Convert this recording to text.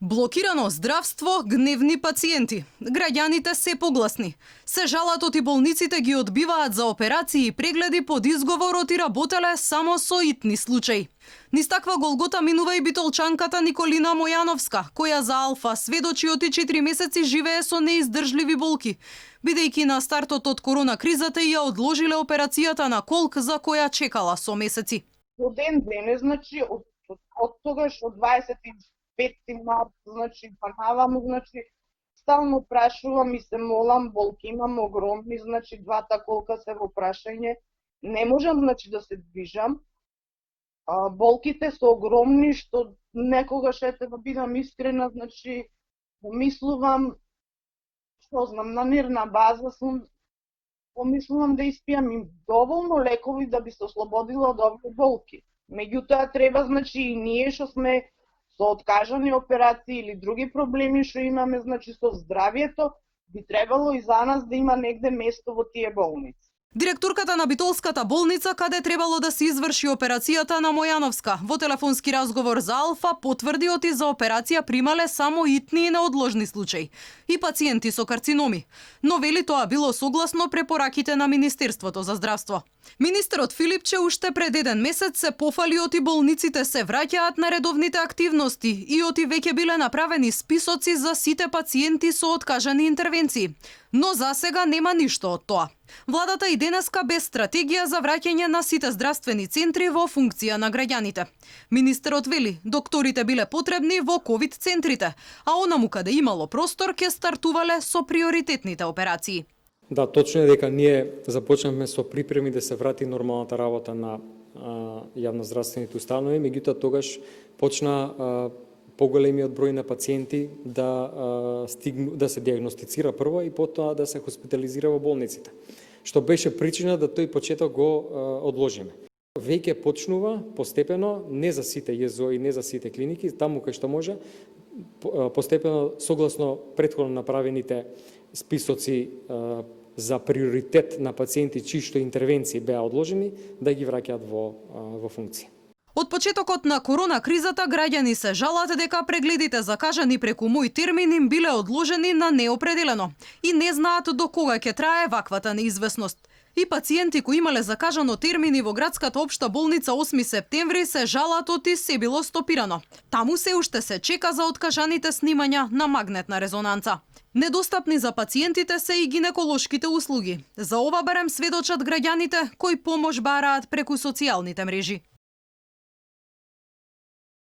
Блокирано здравство, гневни пациенти. Граѓаните се погласни. Се жалат оти болниците ги одбиваат за операции и прегледи под изговор оти работеле само со итни случаи. Низ таква голгота минува и битолчанката Николина Мојановска, која за Алфа сведочи оти 4 месеци живее со неиздржливи болки, бидејќи на стартот од корона кризата ја одложиле операцијата на колк за која чекала со месеци. До ден денес, значи, од тогаш, од 25 март, значи, панавам, значи, стално прашувам и се молам, болки имам огромни, значи, двата колка се во прашање, не можам, значи, да се движам. Болките се огромни, што некогаш, ете, да бидам искрена, значи, помислувам, што знам, на нервна база сум, помислувам да испијам им доволно лекови да би се ослободила од овие болки. Меѓутоа треба, значи, и ние што сме со откажани операции или други проблеми што имаме, значи, со здравието, би требало и за нас да има негде место во тие болници. Директорката на Битолската болница, каде требало да се изврши операцијата на Мојановска, во телефонски разговор за Алфа потврди оти за операција примале само итни и неодложни случаи и пациенти со карциноми, но вели тоа било согласно препораките на Министерството за здравство. Министерот Филипче уште пред еден месец се пофали оти болниците се враќаат на редовните активности и оти веќе биле направени списоци за сите пациенти со откажани интервенции. Но за сега нема ништо од тоа. Владата и денеска без стратегија за враќање на сите здравствени центри во функција на граѓаните. Министерот вели, докторите биле потребни во ковид центрите, а онаму каде имало простор ќе стартувале со приоритетните операции. Да, точно е дека ние започнавме со припреми да се врати нормалната работа на јавноздравствените установи, меѓутоа тогаш почна поголемиот број на пациенти да се диагностицира прво и потоа да се хоспитализира во болниците, што беше причина да тој почеток го одложиме. Веќе почнува постепено, не за сите ЈЗО и не за сите клиники, таму кај што може, постепено согласно претходно направените списоци за приоритет на пациенти чии што интервенции беа одложени, да ги враќаат во функција. Од почетокот на корона кризата граѓани се жалат дека прегледите закажани преку мој термин им биле одложени на неопределено и не знаат до кога ќе трае ваквата неизвестност. И пациенти кои имале закажано термини во градската општа болница 8 септември се жалат оти се било стопирано. Таму се уште се чека за откажаните снимања на магнетна резонанца. Недостапни за пациентите се и гинеколошките услуги. За ова барем сведочат граѓаните кои помош бараат преку социјалните мрежи.